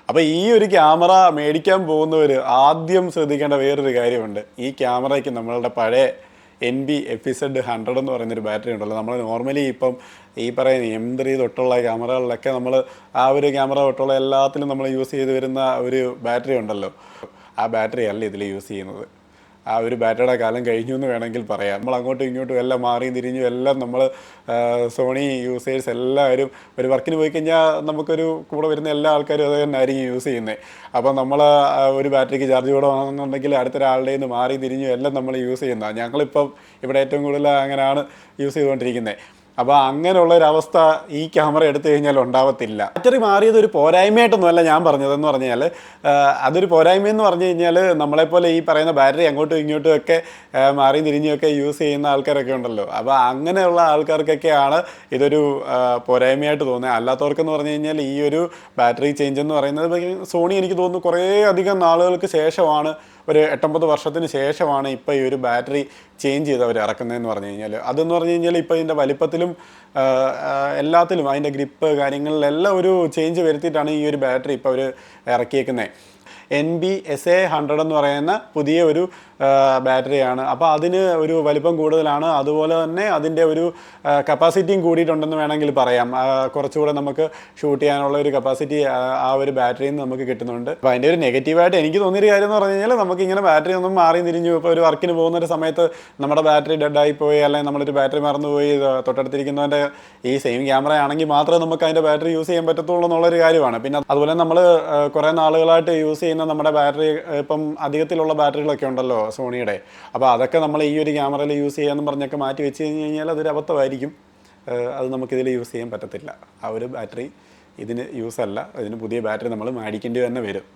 അപ്പോൾ ഈ ഒരു ക്യാമറ മേടിക്കാൻ പോകുന്നവർ ആദ്യം ശ്രദ്ധിക്കേണ്ട വേറൊരു കാര്യമുണ്ട്. ഈ ക്യാമറയ്ക്ക് നമ്മളുടെ പഴയ NB-FZ100 എന്ന് പറയുന്നൊരു ബാറ്ററി ഉണ്ടല്ലോ. നമ്മൾ നോർമലി ഇപ്പം ഈ പറയുന്ന M3 തൊട്ടുള്ള ക്യാമറകളിലൊക്കെ നമ്മൾ ആ ഒരു ക്യാമറ തൊട്ടുള്ള എല്ലാത്തിലും നമ്മൾ യൂസ് ചെയ്ത് വരുന്ന ഒരു ബാറ്ററി ഉണ്ടല്ലോ. ആ ബാറ്ററി അല്ല ഇതിൽ യൂസ് ചെയ്യുന്നത്. ആ ഒരു ബാറ്ററിയുടെ കാലം കഴിഞ്ഞു എന്ന് വേണമെങ്കിൽ പറയാം. നമ്മൾ അങ്ങോട്ടും ഇങ്ങോട്ടും എല്ലാം മാറിയും തിരിഞ്ഞും എല്ലാം നമ്മൾ സോണി യൂസേഴ്സ് എല്ലാവരും ഒരു വർക്കിന് പോയി കഴിഞ്ഞാൽ നമുക്കൊരു കൂടെ വരുന്ന എല്ലാ ആൾക്കാരും അത് തന്നെ ആയിരിക്കും യൂസ് ചെയ്യുന്നത്. അപ്പോൾ നമ്മൾ ഒരു ബാറ്ററിക്ക് ചാർജ് കൂടെ വന്നെന്നുണ്ടെങ്കിൽ അടുത്തൊരാളുടെ നിന്ന് മാറി തിരിഞ്ഞും എല്ലാം നമ്മൾ യൂസ് ചെയ്യുന്നതാണ്. ഞങ്ങളിപ്പം ഇവിടെ ഏറ്റവും കൂടുതൽ അങ്ങനെയാണ് യൂസ് ചെയ്തുകൊണ്ടിരിക്കുന്നത്. അപ്പോൾ അങ്ങനെയുള്ളൊരവസ്ഥ ഈ ക്യാമറ എടുത്തു കഴിഞ്ഞാൽ ഉണ്ടാവത്തില്ല. ബാറ്ററി മാറിയത് ഒരു പോരായ്മയായിട്ടൊന്നുമല്ല ഞാൻ പറഞ്ഞതെന്ന് പറഞ്ഞു കഴിഞ്ഞാൽ, അതൊരു പോരായ്മയെന്ന് പറഞ്ഞു കഴിഞ്ഞാൽ നമ്മളെപ്പോലെ ഈ പറയുന്ന ബാറ്ററി അങ്ങോട്ടും ഇങ്ങോട്ടും ഒക്കെ മാറിയും തിരിഞ്ഞുമൊക്കെ യൂസ് ചെയ്യുന്ന ആൾക്കാരൊക്കെ ഉണ്ടല്ലോ. അപ്പോൾ അങ്ങനെയുള്ള ആൾക്കാർക്കൊക്കെയാണ് ഇതൊരു പോരായ്മയായിട്ട് തോന്നുന്നത്. അല്ലാത്തവർക്കെന്ന് പറഞ്ഞു കഴിഞ്ഞാൽ ഈ ഒരു ബാറ്ററി ചേഞ്ച് എന്ന് പറയുന്നത് സോണി എനിക്ക് തോന്നുന്നു കുറേ അധികം നാളുകൾക്ക് ശേഷമാണ്, ഒരു 8-9 വർഷത്തിന് ശേഷമാണ് ഇപ്പോൾ ഈ ഒരു ബാറ്ററി ചേഞ്ച് ചെയ്ത് അവർ ഇറക്കുന്നതെന്ന് പറഞ്ഞു കഴിഞ്ഞാൽ. അതെന്ന് പറഞ്ഞു കഴിഞ്ഞാൽ ഇപ്പോൾ ഇതിൻ്റെ വലിപ്പത്തിലും എല്ലാത്തിലും അതിൻ്റെ ഗ്രിപ്പ് കാര്യങ്ങളിലെല്ലാം ഒരു ചേഞ്ച് വരുത്തിയിട്ടാണ് ഈ ഒരു ബാറ്ററി ഇപ്പോൾ അവർ ഇറക്കിയേക്കുന്നത്. NB-SA100 എന്ന് പറയുന്ന പുതിയ ഒരു ബാറ്ററിയാണ്. അപ്പോൾ അതിന് ഒരു വലിപ്പം കൂടുതലാണ്. അതുപോലെ തന്നെ അതിൻ്റെ ഒരു കപ്പാസിറ്റിയും കൂടിയിട്ടുണ്ടെന്ന് വേണമെങ്കിൽ പറയാം. കുറച്ചുകൂടെ നമുക്ക് ഷൂട്ട് ചെയ്യാനുള്ള ഒരു കപ്പാസിറ്റി ആ ഒരു ബാറ്ററിയിൽ നിന്ന് നമുക്ക് കിട്ടുന്നുണ്ട്. അപ്പോൾ അതിൻ്റെ ഒരു നെഗറ്റീവായിട്ട് എനിക്ക് തോന്നിയൊരു കാര്യം എന്ന് പറഞ്ഞു കഴിഞ്ഞാൽ, നമുക്കിങ്ങനെ ബാറ്ററി ഒന്നും മാറി തിരിഞ്ഞു ഇപ്പോൾ ഒരു വർക്കിന് പോകുന്നൊരു സമയത്ത് നമ്മുടെ ബാറ്ററി ഡെഡായി പോയി, അല്ലെങ്കിൽ നമ്മളൊരു ബാറ്ററി മറന്നുപോയി, തൊട്ടടുത്തിരിക്കുന്നവൻ്റെ ഈ സെയിം ക്യാമറ ആണെങ്കിൽ മാത്രമേ നമുക്ക് അതിൻ്റെ ബാറ്ററി യൂസ് ചെയ്യാൻ പറ്റത്തുള്ളൂ എന്നുള്ളൊരു കാര്യമാണ്. പിന്നെ അതുപോലെ നമ്മൾ കുറേ നാളുകളായിട്ട് യൂസ് ചെയ്യുന്ന നമ്മുടെ ബാറ്ററി, ഇപ്പം അധികത്തിലുള്ള ബാറ്ററികളൊക്കെ ഉണ്ടല്ലോ സോണിയുടെ, അപ്പോൾ അതൊക്കെ നമ്മൾ ഈ ഒരു ക്യാമറയിൽ യൂസ് ചെയ്യാമെന്ന് പറഞ്ഞൊക്കെ മാറ്റി വെച്ച് കഴിഞ്ഞ് കഴിഞ്ഞാൽ അതൊരു അബദ്ധമായിരിക്കും. അത് നമുക്കിതിൽ യൂസ് ചെയ്യാൻ പറ്റത്തില്ല. ആ ഒരു ബാറ്ററി ഇതിന് യൂസ് അല്ല. ഇതിന് പുതിയ ബാറ്ററി നമ്മൾ മേടിക്കേണ്ടി തന്നെ വരും.